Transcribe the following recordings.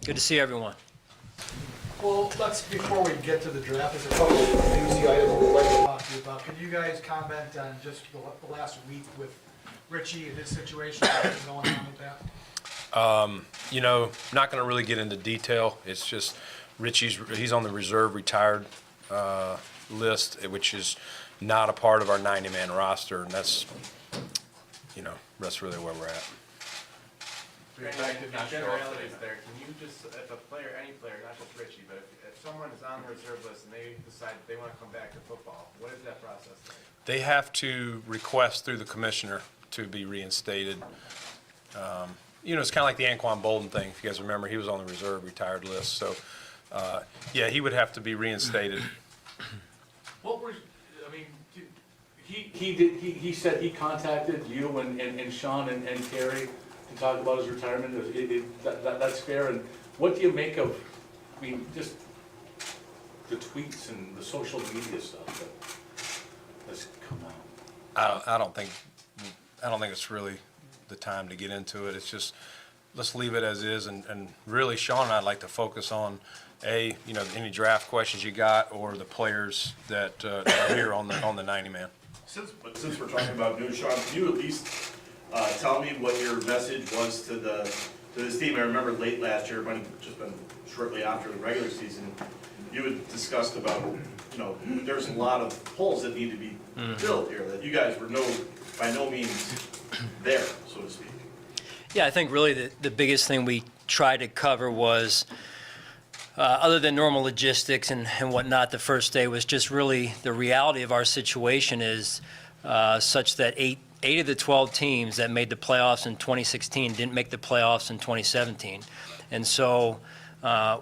Good to see everyone. Well, before we get to the draft, there's a couple of newsy items we'd like to talk to you about. Could you guys comment on just the last week with Richie and his situation, what's going on with that? You know, not going to really get into detail. It's just he's on the reserve retired list, which is not a part of our 90-man roster, and that's really where we're at. Generalities there. Can you just, if a player, any player, not just Richie, but if someone is on the reserve list and they decide they want to come back to football, what is that process like? They have to request through the commissioner to be reinstated. It's kind of like the Anquan Bolden thing. If you guys remember, he was on the reserve retired list. So, yeah, he would have to be reinstated. He said he contacted you and Sean and Terry to talk about his retirement. That's fair. And what do you make of, just the tweets and the social media stuff that has come out? I don't think it's really the time to get into it. It's just, let's leave it as is. And really, Sean and I'd like to focus on any draft questions you got or the players that are here on the 90-man. Since we're talking about news, Sean, can you at least tell me what your message was to this team? I remember late last year, when just been shortly after the regular season, you had discussed about there's a lot of holes that need to be filled here, that you guys were by no means there, so to speak. Yeah, I think really the biggest thing we tried to cover was, other than normal logistics and whatnot, the first day was just really the reality of our situation is such that eight of the 12 teams that made the playoffs in 2016 didn't make the playoffs in 2017. And so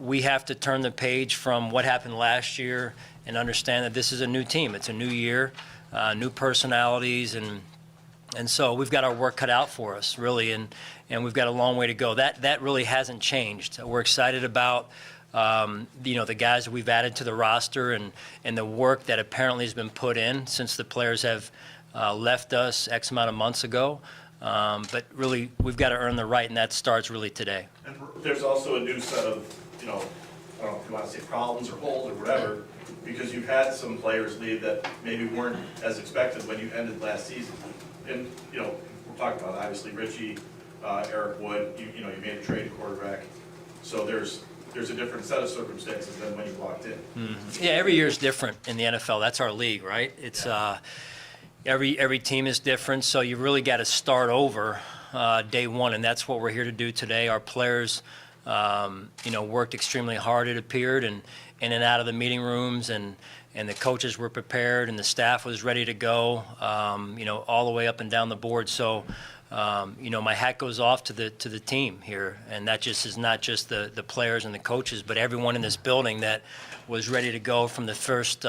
we have to turn the page from what happened last year and understand that this is a new team. It's a new year, new personalities, and so we've got our work cut out for us, really, and we've got a long way to go. That really hasn't changed. We're excited about the guys that we've added to the roster and the work that apparently has been put in since the players have left us X amount of months ago. But really, we've got to earn the right, and that starts really today. And there's also a new set of, I don't know if you want to say problems or holes or whatever, because you've had some players leave that maybe weren't as expected when you ended last season. And, we're talking about, obviously, Richie, Eric Wood, you made a trade quarterback. So there's a different set of circumstances than when you walked in. Mm-hmm. Yeah, every year is different in the NFL. That's our league, right? It's every team is different, so you really got to start over day one, and that's what we're here to do today. Our players, worked extremely hard, it appeared, and in and out of the meeting rooms, and the coaches were prepared, and the staff was ready to go, all the way up and down the board. So, my hat goes off to the team here, and that just is not just the players and the coaches, but everyone in this building that was ready to go from the first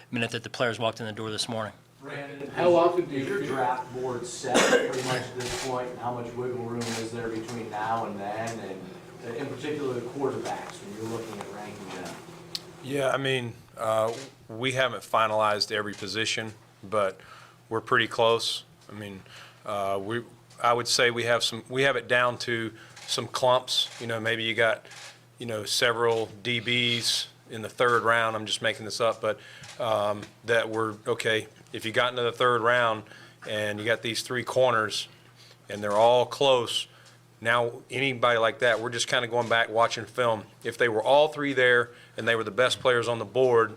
minute that the players walked in the door this morning. Brandon, how often do Is your you draft board set pretty much at this point? And how much wiggle room is there between now and then? And in particular, the quarterbacks, when you're looking at ranking them? Yeah, we haven't finalized every position, but we're pretty close. I would say we have it down to some clumps. Maybe you got, several DBs in the third round. I'm just making this up, but that we're okay. If you got into the third round and you got these three corners and they're all close, now anybody like that, we're just kind of going back watching film. If they were all three there and they were the best players on the board,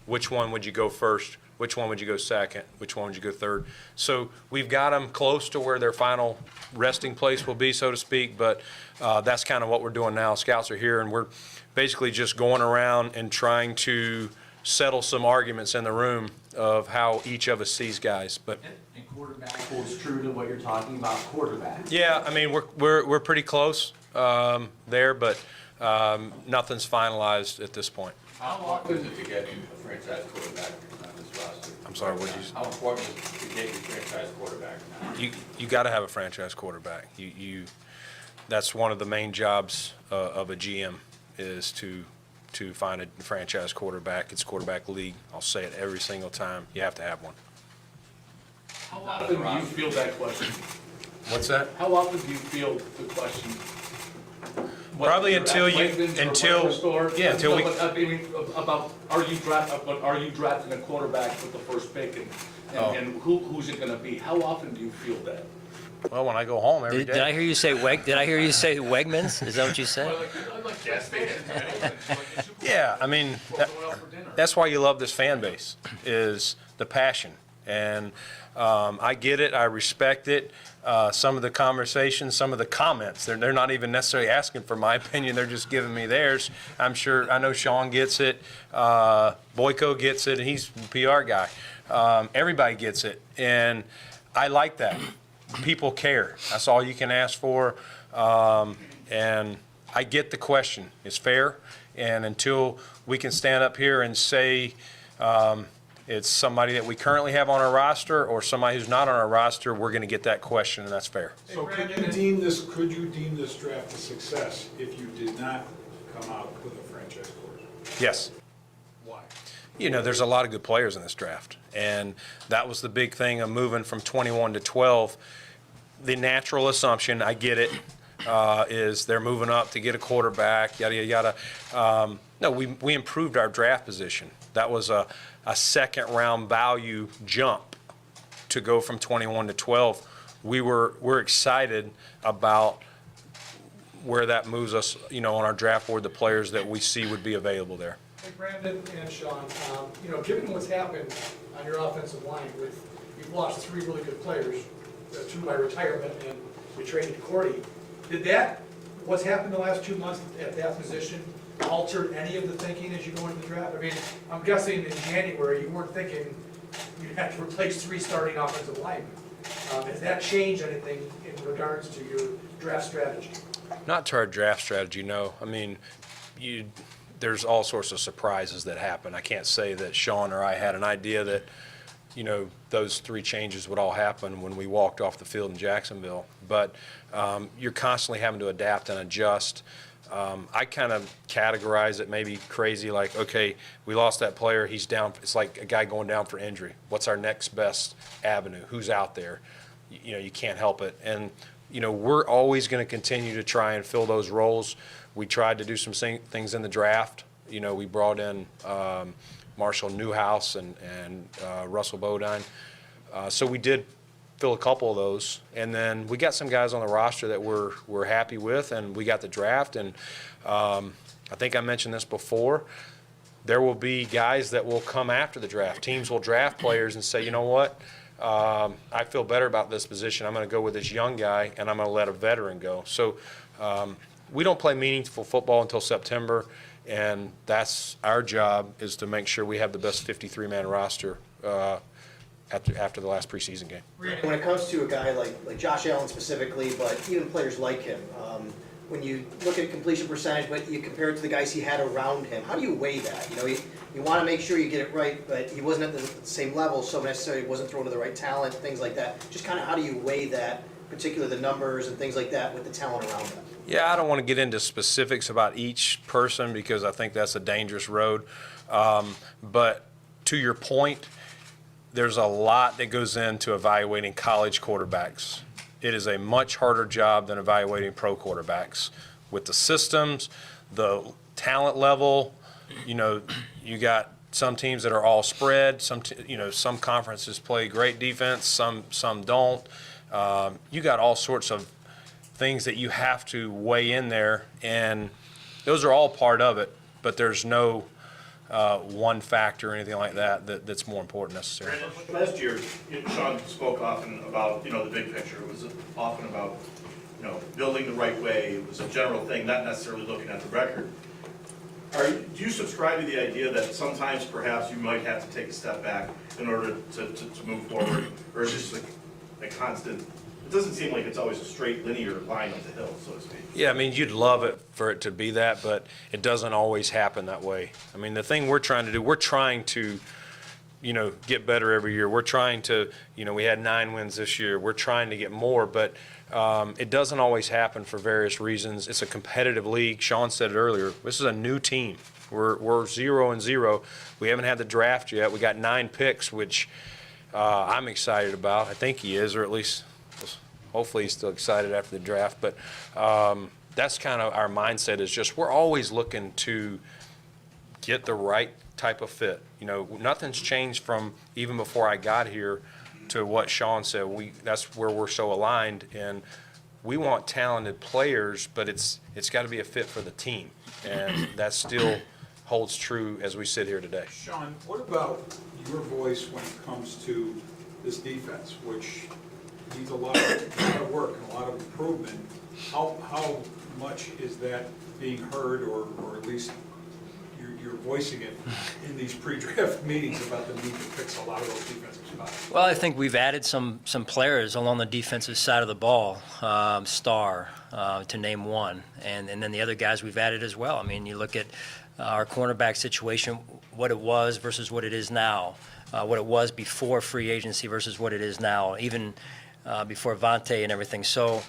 which one would you go first? Which one would you go second? Which one would you go third? So we've got them close to where their final resting place will be, so to speak, but that's kind of what we're doing now. Scouts are here, and we're basically just going around and trying to settle some arguments in the room of how each of us sees guys. But And quarterback holds true to what you're talking about, quarterback. yeah, we're pretty close there, but nothing's finalized at this point. How important is it to get a franchise quarterback on this roster? I'm sorry, what did you say? How important is it to get your franchise quarterback now? You got to have a franchise quarterback. That's one of the main jobs of a GM is to find a franchise quarterback. It's quarterback league. I'll say it every single time. You have to have one. How often do you field that question? What's that? How often do you field the question, what, Probably you're until at you- Wegmans or until- whatever store? yeah, until we- But, I mean, about, are you drafting a quarterback with the first pick, Oh. and who's it gonna be? How often do you feel that? Well, when I go home every Did I day. hear you say Did I hear you say Wegmans? Is that what you said? Gas stations, right? Yeah, I mean, that's why you love this fan base, is the passion. And I get it, I respect it. Some of the conversations, some of the comments, they're not even necessarily asking for my opinion, they're just giving me theirs. I know Sean gets it, Boyko gets it, and he's the PR guy. Everybody gets it, and I like that. People care. That's all you can ask for. And I get the question. It's fair. And until we can stand up here and say it's somebody that we currently have on our roster or somebody who's not on our roster, we're going to get that question, and that's fair. So could you deem this draft a success if you did not come out with a franchise quarterback? Yes. Why? You know, there's a lot of good players in this draft, and that was the big thing of moving from 21 to 12. The natural assumption, I get it, is they're moving up to get a quarterback, yada, yada, yada. No, we improved our draft position. That was a second-round value jump to go from 21 to 12. We're excited about where that moves us, you know, on our draft board, the players that we see would be available there. Hey, Brandon and Sean, given what's happened on your offensive line you've lost 3 really good players, 2 by retirement, and we traded Cordy. What's happened the last 2 months at that position alter any of the thinking as you go into the draft? I mean, I'm guessing in January, you weren't thinking you'd have to replace 3 starting offensive linemen. Has that changed anything in regards to your draft strategy? Not to our draft strategy, no. I mean, there's all sorts of surprises that happen. I can't say that Sean or I had an idea that, you know, those 3 changes would all happen when we walked off the field in Jacksonville. But you're constantly having to adapt and adjust. I kind of categorize it maybe crazy, like, okay, we lost that player, he's down. It's like a guy going down for injury. What's our next best avenue? Who's out there? You know, you can't help it. And, you know, we're always going to continue to try and fill those roles. We tried to do some things in the draft. You know, we brought in Marshall Newhouse and Russell Bodine. So we did fill a couple of those. And then we got some guys on the roster that we're happy with, and we got the draft. And I think I mentioned this before. There will be guys that will come after the draft. Teams will draft players and say, you know what, I feel better about this position. I'm going to go with this young guy, and I'm going to let a veteran go. So we don't play meaningful football until September, and that's our job, is to make sure we have the best 53-man roster after the last preseason game. When it comes to a guy like Josh Allen specifically, but even players like him, when you look at completion percentage, but you compare it to the guys he had around him, how do you weigh that? You know, you want to make sure you get it right, but he wasn't at the same level, so necessarily wasn't thrown to the right talent, things like that. Just kind of how do you weigh that, particularly the numbers and things like that, with the talent around him? Yeah, I don't want to get into specifics about each person because I think that's a dangerous road. But to your point, there's a lot that goes into evaluating college quarterbacks. It is a much harder job than evaluating pro quarterbacks. With the systems, the talent level, you know, you got some teams that are all spread. Some conferences play great defense, some don't. You got all sorts of things that you have to weigh in there, and those are all part of it, but there's no one factor or anything like that's more important necessarily. Last year, Sean spoke often about, the big picture. It was often about, building the right way. It was a general thing, not necessarily looking at the record. Do you subscribe to the idea that sometimes perhaps you might have to take a step back in order to move forward, or is it just a constant? It doesn't seem like it's always a straight linear line up the hill, so to speak. Yeah, I mean, you'd love it for it to be that, but it doesn't always happen that way. I mean, the thing we're trying to do, we're trying to, get better every year. We're trying to, we had 9 wins this year. We're trying to get more, but it doesn't always happen for various reasons. It's a competitive league. Sean said it earlier. This is a new team. We're 0-0. We haven't had the draft yet. We got 9 picks, which I'm excited about. I think he is, or at least hopefully he's still excited after the draft. But that's kind of our mindset, is just we're always looking to get the right type of fit. You know, nothing's changed from even before I got here to what Sean said. That's where we're so aligned, and we want talented players, but it's got to be a fit for the team, and that still holds true as we sit here today. Sean, what about your voice when it comes to this defense, which needs a lot of work and a lot of improvement? How much is that being heard, or at least you're voicing it in these pre-draft meetings about the need to fix a lot of those defensive spots? Well, I think we've added some players along the defensive side of the ball, Star, to name one, and then the other guys we've added as well. I mean, you look at our cornerback situation, what it was versus what it is now, what it was before free agency versus what it is now, even before Vontae and everything. So,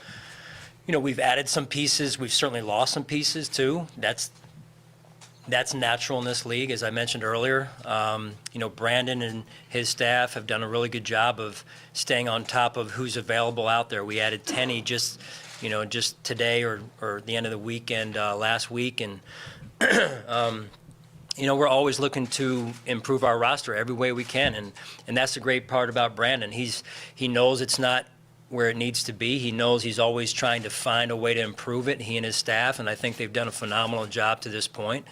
you know, we've added some pieces. We've certainly lost some pieces too. That's natural in this league, as I mentioned earlier. You know, Brandon and his staff have done a really good job of staying on top of who's available out there. We added Tenney just today or the end of the weekend last week, and you know, we're always looking to improve our roster every way we can, and that's the great part about Brandon. He knows it's not where it needs to be. He knows he's always trying to find a way to improve it, he and his staff, and I think they've done a phenomenal job to this point.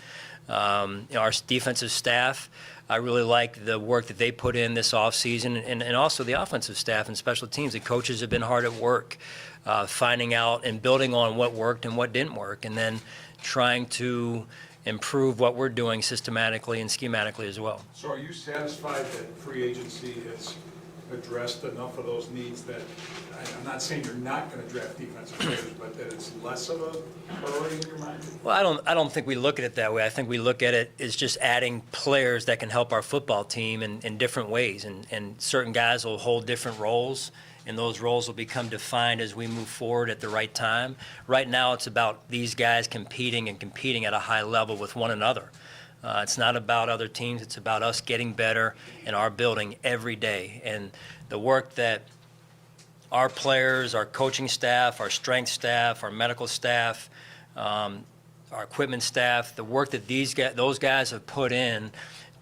You know, our defensive staff, I really like the work that they put in this offseason, and also the offensive staff and special teams. The coaches have been hard at work, finding out and building on what worked and what didn't work, and then trying to improve what we're doing systematically and schematically as well. So are you satisfied that free agency has addressed enough of those needs that, I'm not saying you're not going to draft defensive players, but that it's less of a priority in your mind? Well, I don't think we look at it that way. I think we look at it as just adding players that can help our football team in different ways, and certain guys will hold different roles, and those roles will become defined as we move forward at the right time. Right now, it's about these guys competing at a high level with one another. It's not about other teams. It's about us getting better in our building every day. And the work that our players, our coaching staff, our strength staff, our medical staff, our equipment staff, the work that those guys have put in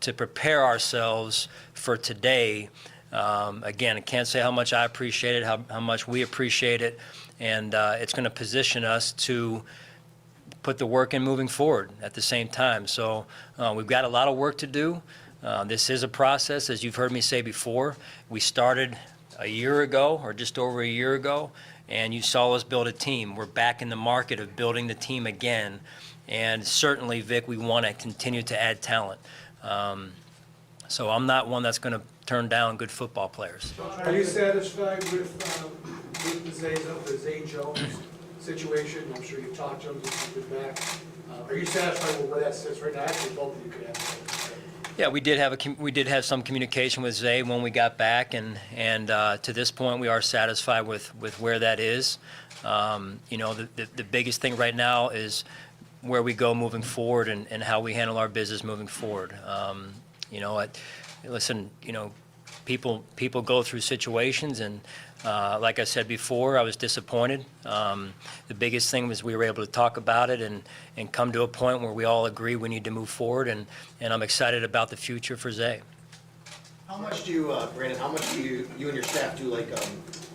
to prepare ourselves for today. Again, I can't say how much I appreciate it, how much we appreciate it, and it's going to position us to put the work in moving forward at the same time. So we've got a lot of work to do. This is a process, as you've heard me say before. We started a year ago, or just over a year ago, and you saw us build a team. We're back in the market of building the team again, and certainly, Vic, we want to continue to add talent. So I'm not one that's going to turn down good football players. Are you satisfied with the Zay Jones situation? I'm sure you've talked to him since you've been back. Are you satisfied with where that sits right now? Actually, both of you could answer. Yeah, we did have some communication with Zay when we got back, and to this point, we are satisfied with where that is. You know, the biggest thing right now is where we go moving forward and how we handle our business moving forward. You know, listen, you know, people go through situations, and like I said before, I was disappointed. The biggest thing was we were able to talk about it and come to a point where we all agree we need to move forward, and I'm excited about the future for Zay. How much do you, Brandon, how much do you and your staff do like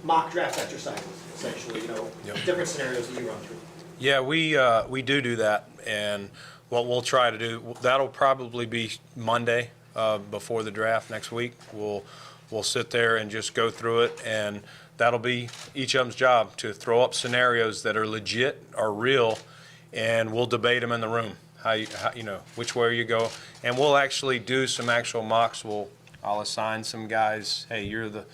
mock draft exercises, essentially, you know, different scenarios that you run through? Yeah, we do that, and what we'll try to do, that'll probably be Monday before the draft next week. We'll sit there and just go through it, and that'll be each of them's job to throw up scenarios that are legit, are real, and we'll debate them in the room. How you know, which way you go, and we'll actually do some actual mocks. I'll assign some guys. Hey, you're the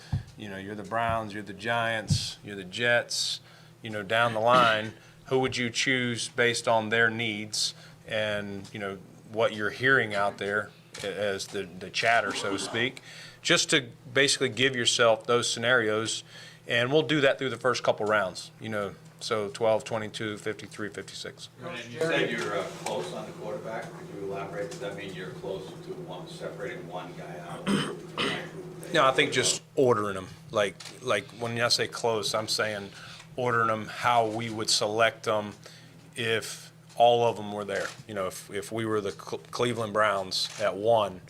Browns, you're the Giants, you're the Jets. You know, down the line, who would you choose based on their needs and, you know, what you're hearing out there as the chatter, so to speak, just to basically give yourself those scenarios. And we'll do that through the first couple rounds, you know, so 12, 22, 53, 56. You said you're close on the quarterback. Could you elaborate? Does that mean you're close to separating one guy out? No, I think just ordering them. Like when I say close, I'm saying ordering them how we would select them if all of them were there. You know, if we were the Cleveland Browns at 1,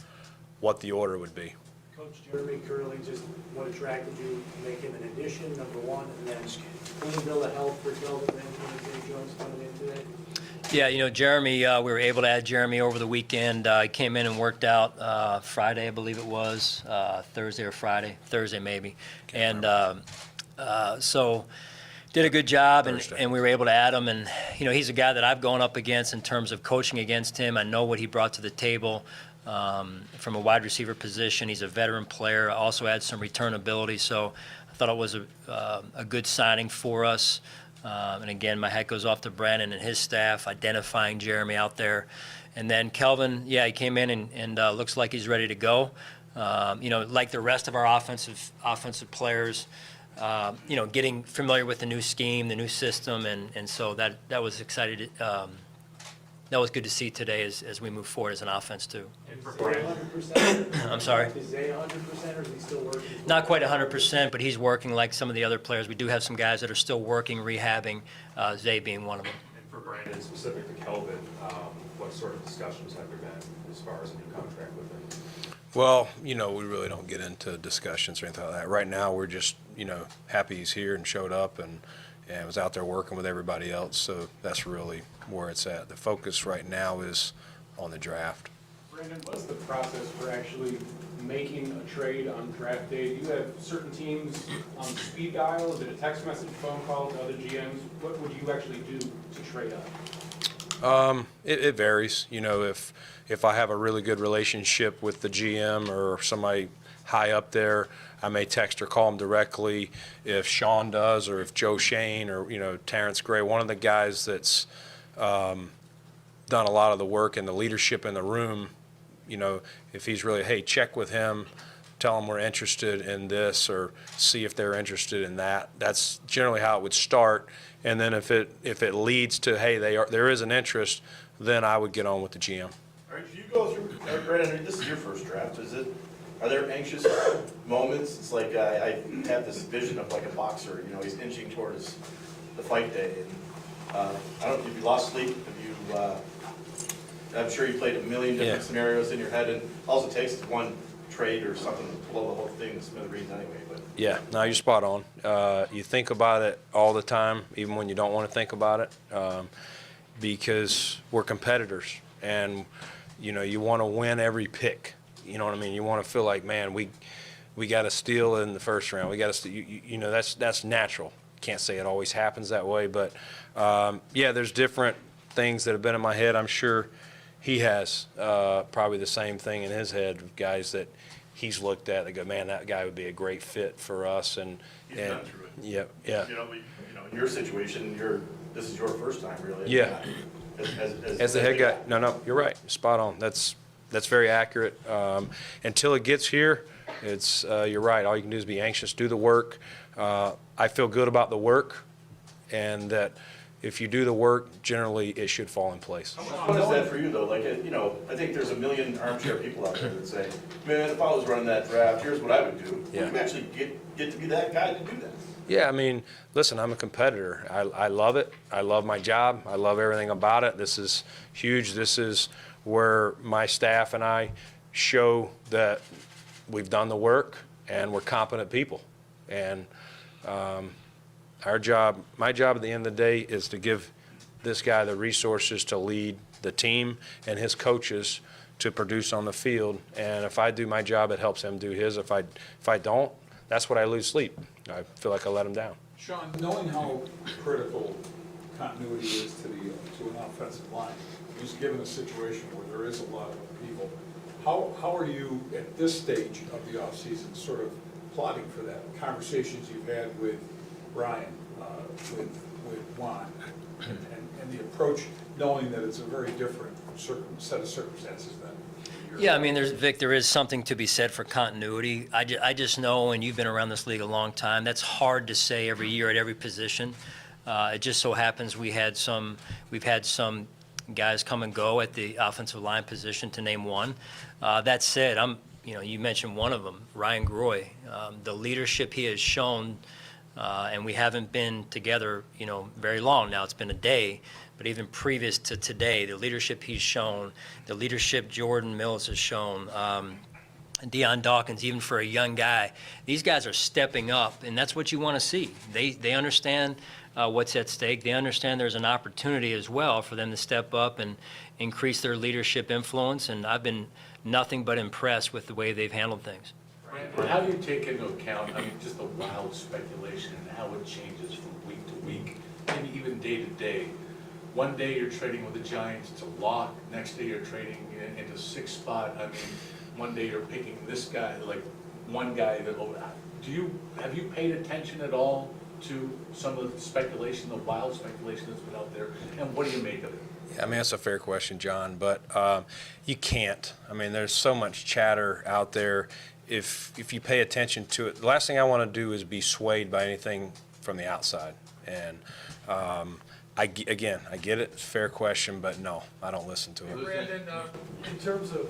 what the order would be. Coach Jeremy Curley, just what attracted you to make him an addition, number one, and then any bill of health for Kelvin Benjamin and Jones coming in today? Yeah, you know, Jeremy, we were able to add Jeremy over the weekend. He came in and worked out Friday, I believe it was, Thursday or Friday, Thursday maybe. And so did a good job, and we were able to add him. And, you know, he's a guy that I've gone up against in terms of coaching against him. I know what he brought to the table from a wide receiver position. He's a veteran player, also adds some return ability. So I thought it was a good signing for us. And again, my hat goes off to Brandon and his staff, identifying Jeremy out there. And then Kelvin, yeah, he came in and looks like he's ready to go. You know, like the rest of our offensive players, you know, getting familiar with the new scheme, the new system, and so that was excited. That was good to see today as we move forward as an offense too. And for Brandon, 100%? I'm sorry? Is Zay 100% or is he still working? Not quite 100%, but he's working like some of the other players. We do have some guys that are still working, rehabbing, Zay being one of them. And for Brandon, specific to Kelvin, what sort of discussions have there been as far as a new contract with him? Well, you know, we really don't get into discussions or anything like that. Right now, we're just, you know, happy he's here and showed up and was out there working with everybody else. So that's really where it's at. The focus right now is on the draft. Brandon, what's the process for actually making a trade on draft day? Do you have certain teams on speed dial? Is it a text message, phone call to other GMs? What would you actually do to trade up? It varies. You know, if I have a really good relationship with the GM or somebody high up there, I may text or call him directly. If Sean does, or if Joe Shane or, you know, Terrence Gray, one of the guys that's done a lot of the work and the leadership in the room, you know, if he's really, hey, check with him, tell him we're interested in this, or see if they're interested in that. That's generally how it would start. And then if it leads to, hey, there is an interest, then I would get on with the GM. All right, if you go through, Brandon, this is your first draft, are there anxious moments? It's like I have this vision of like a boxer, you know, he's inching towards the fight day. And have you lost sleep? I'm sure you played a million different scenarios in your head, and all it takes is one trade or something to blow the whole thing to smithereens anyway. But Yeah, no, you're spot on. You think about it all the time, even when you don't want to think about it, because we're competitors, and you know, you want to win every pick. You know what I mean? You want to feel like, man, we got to steal in the first round. We got to, you know, that's natural. Can't say it always happens that way, but yeah, there's different things that have been in my head. I'm sure he has probably the same thing in his head. Guys that he's looked at, they go, man, that guy would be a great fit for us. And he's been through it. Yeah. You know, in your situation, this is your first time really. Yeah. As the head guy, no, you're right. Spot on. That's very accurate. Until it gets here, you're right. All you can do is be anxious, do the work. I feel good about the work, and that if you do the work, generally it should fall in place. How much fun is that for you though? Like, you know, I think there's a million armchair people out there that say, man, if I was running that draft, here's what I would do. Yeah. You actually get to be that guy to do that. Yeah, I mean, listen, I'm a competitor. I love it. I love my job. I love everything about it. This is huge. This is where my staff and I show that we've done the work and we're competent people. And my job at the end of the day is to give this guy the resources to lead the team and his coaches to produce on the field. And if I do my job, it helps him do his. If I don't, that's what I lose sleep. I feel like I let him down. Sean, knowing how critical continuity is to an offensive line, just given a situation where there is a lot of people, how are you at this stage of the offseason sort of plotting for that? Conversations you've had with Ryan, with Juan, and the approach, knowing that it's a very different set of circumstances than Yeah, I mean, Vic, there is something to be said for continuity. I just know, and you've been around this league a long time, that's hard to say every year at every position. It just so happens we've had some guys come and go at the offensive line position, to name one. That said, you mentioned one of them, Ryan Groy. The leadership he has shown, and we haven't been together, very long now. It's been a day, but even previous to today, the leadership he's shown, the leadership Jordan Mills has shown, Deion Dawkins, even for a young guy, these guys are stepping up, and that's what you want to see. They understand what's at stake. They understand there's an opportunity as well for them to step up and increase their leadership influence, and I've been nothing but impressed with the way they've handled things. And how do you take into account, I mean, just the wild speculation and how it changes from week to week, maybe even day to day? One day you're trading with the Giants, it's a lock. Next day you're trading into 6th spot. I mean, one day you're picking this guy, like one guy that, have you paid attention at all to some of the speculation, the wild speculation that's been out there? And what do you make of it? I mean, that's a fair question, John, but you can't. I mean, there's so much chatter out there. If you pay attention to it, the last thing I want to do is be swayed by anything from the outside. And I get it, it's a fair question, but no, I don't listen to it. Brandon, in terms of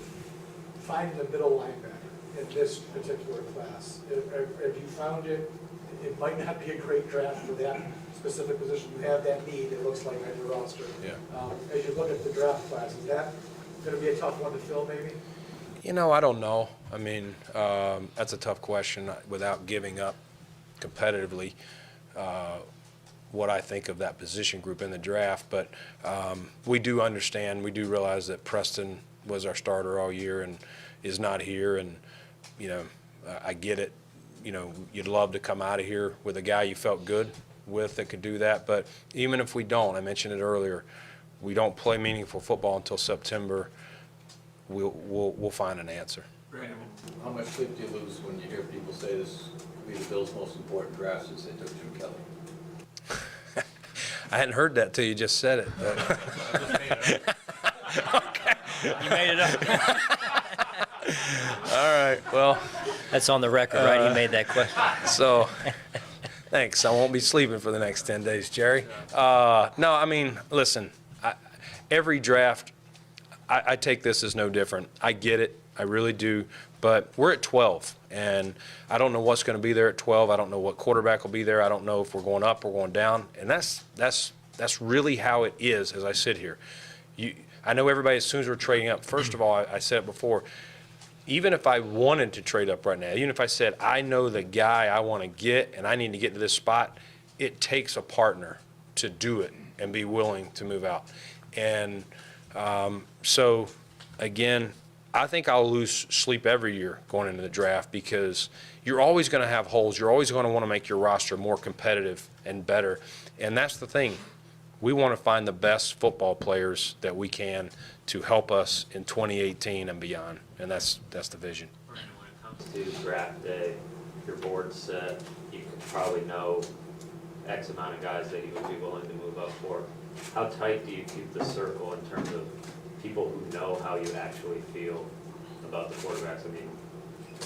finding the middle linebacker in this particular class, have you found it might not be a great draft for that specific position? You have that need, it looks like, on your roster. Yeah. As you look at the draft class, is that going to be a tough one to fill, maybe? You know, I don't know. I mean, that's a tough question without giving up competitively what I think of that position group in the draft. But we do understand, we do realize that Preston was our starter all year and is not here. And, you know, I get it. You know, you'd love to come out of here with a guy you felt good with that could do that. But even if we don't, I mentioned it earlier, we don't play meaningful football until September. We'll find an answer. How much sleep do you lose when you hear people say this could be the Bills' most important draft since they took Jim Kelly? I hadn't heard that till you just said it. But. Okay. You made it up. All right, well. That's on the record, right? He made that question. So, thanks. I won't be sleeping for the next 10 days, Jerry. No, I mean, listen, every draft, I take this as no different. I get it. I really do. But we're at 12, and I don't know what's going to be there at 12. I don't know what quarterback will be there. I don't know if we're going up or going down. And that's really how it is as I sit here. I know everybody, as soon as we're trading up, first of all, I said it before, even if I wanted to trade up right now, even if I said, I know the guy I want to get and I need to get to this spot, it takes a partner to do it and be willing to move out. And so, again, I think I'll lose sleep every year going into the draft because you're always going to have holes. You're always going to want to make your roster more competitive and better. And that's the thing. We want to find the best football players that we can to help us in 2018 and beyond. And that's the vision. When it comes to draft day, your board's set, you can probably know X amount of guys that you would be willing to move up for. How tight do you keep the circle in terms of people who know how you actually feel about the quarterbacks? I mean,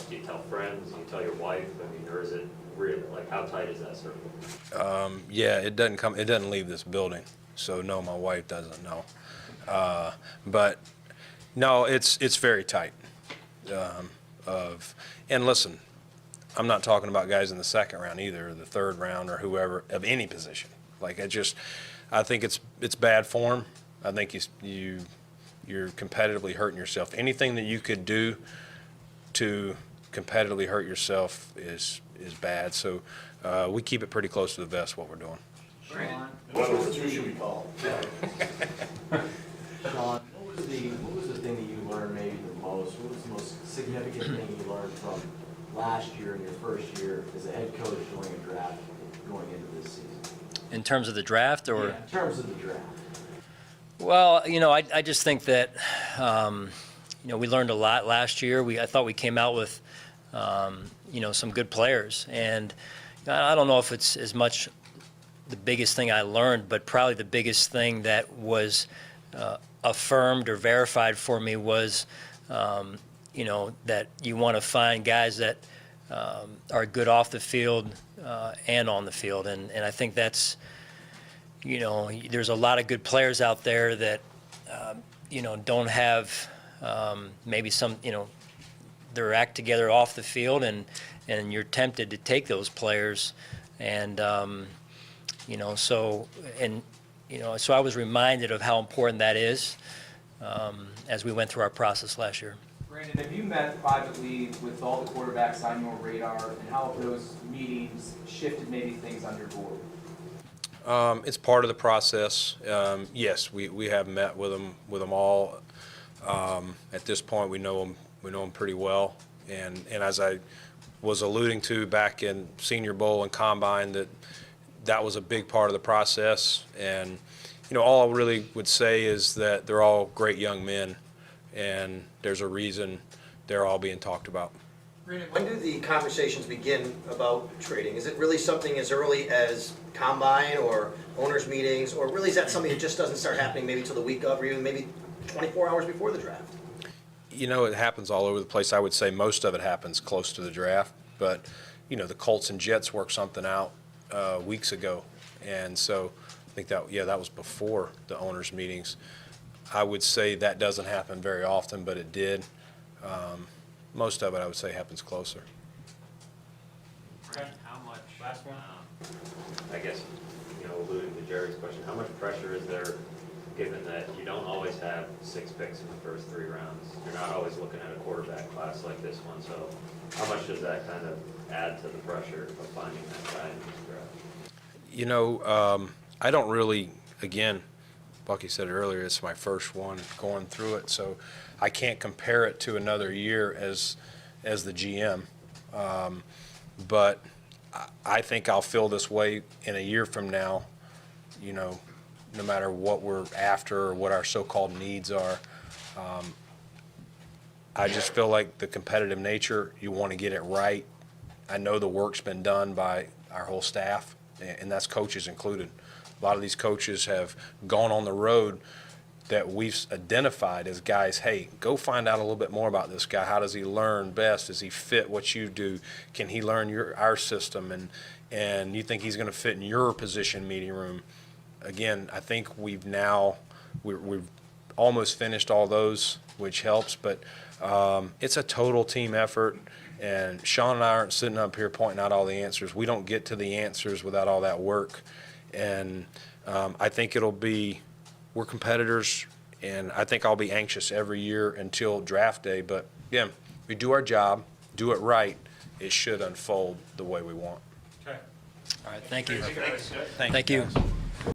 do you tell friends? Do you tell your wife? I mean, or is it really, like, how tight is that circle? Yeah, it doesn't leave this building. So no, my wife doesn't know. But no, it's very tight. And listen, I'm not talking about guys in the second round either, or the third round, or whoever of any position. Like I think it's bad form. I think you're competitively hurting yourself. Anything that you could do to competitively hurt yourself is bad. So we keep it pretty close to the vest what we're doing. In other words, who should we call? Sean, what was the thing that you learned maybe the most? What was the most significant thing you learned from last year in your first year as a head coach doing a draft going into this season? In terms of the draft, or? Yeah, in terms of the draft. Well, you know, I just think that, you know, we learned a lot last year. I thought we came out with, you know, some good players. And I don't know if it's as much the biggest thing I learned, but probably the biggest thing that was affirmed or verified for me was, you know, that you want to find guys that are good off the field and on the field. And I think that's, you know, there's a lot of good players out there that, you know, don't have maybe some, you know, their act together off the field, and you're tempted to take those players. And, you know, so, and, so I was reminded of how important that is as we went through our process last year. Brandon, have you met privately with all the quarterbacks on your radar, and how have those meetings shifted maybe things on your board? It's part of the process. Yes, we have met with them all. At this point, we know them pretty well. And as I was alluding to back in Senior Bowl and Combine, that was a big part of the process. And all I really would say is that they're all great young men, and there's a reason they're all being talked about. When do the conversations begin about trading? Is it really something as early as Combine or owners' meetings, or really is that something that just doesn't start happening maybe till the week of, or even maybe 24 hours before the draft? It happens all over the place. I would say most of it happens close to the draft, but the Colts and Jets worked something out weeks ago, and so I think that was before the owners' meetings. I would say that doesn't happen very often, but it did. Most of it, I would say, happens closer. Brandon, how much, last one? I guess, alluding to Jerry's question, how much pressure is there, given that you don't always have 6 picks in the first 3 rounds? You're not always looking at a quarterback class like this one, so how much does that kind of add to the pressure of finding that guy in this draft? I don't really, again, Bucky said it earlier, it's my first one going through it, so I can't compare it to another year as the GM. But I think I'll feel this way in a year from now, no matter what we're after or what our so-called needs are. I just feel like the competitive nature, you want to get it right. I know the work's been done by our whole staff, and that's coaches included. A lot of these coaches have gone on the road that we've identified as guys, hey, go find out a little bit more about this guy. How does he learn best? Does he fit what you do? Can he learn our system? And you think he's going to fit in your position meeting room? Again, I think we've almost finished all those, which helps, but it's a total team effort. And Sean and I aren't sitting up here pointing out all the answers. We don't get to the answers without all that work. And I think we're competitors, and I think I'll be anxious every year until draft day. But, yeah, we do our job, do it right, it should unfold the way we want. All right, thank you. Thank you.